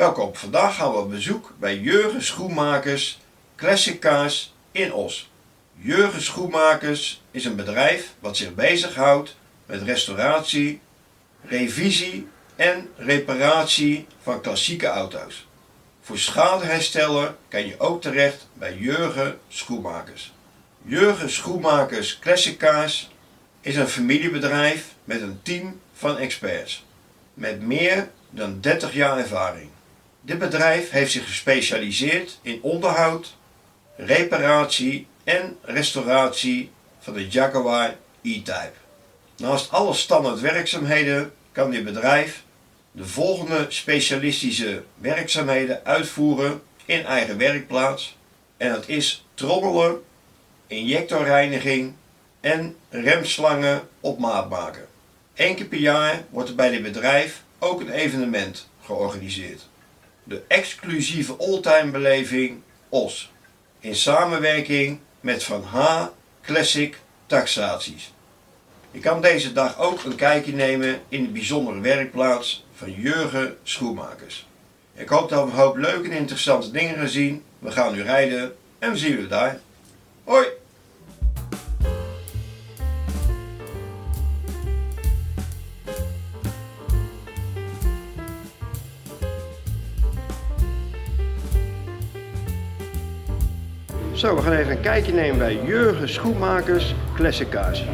Welkom, vandaag gaan we op bezoek bij Jurgen Schoenmakers Classic Cars in Oss. Jurgen Schoenmakers is een bedrijf wat zich bezighoudt met restauratie, revisie en reparatie van klassieke auto's. Voor schade herstellen kan je ook terecht bij Jurgen Schoenmakers. Jurgen Schoenmakers Classic Cars is een familiebedrijf met een team van experts met meer dan 30 jaar ervaring. Dit bedrijf heeft zich gespecialiseerd in onderhoud, reparatie en restauratie van de Jaguar E-type. Naast alle standaard werkzaamheden kan dit bedrijf de volgende specialistische werkzaamheden uitvoeren in eigen werkplaats, en dat is trommelen, injectorreiniging en remslangen op maat maken. Eén keer per jaar wordt er bij dit bedrijf ook een evenement georganiseerd. De exclusieve oldtime beleving Oss, in samenwerking met Vandaag Classic taxaties. Je kan deze dag ook een kijkje nemen in de bijzondere werkplaats van Jurgen Schoenmakers. Ik hoop dat we een hoop leuke en interessante dingen gaan zien. We gaan nu rijden en we zien jullie daar. Hoi! Zo, we gaan even een kijkje nemen bij Jurgen Schoenmakers Classic Cars.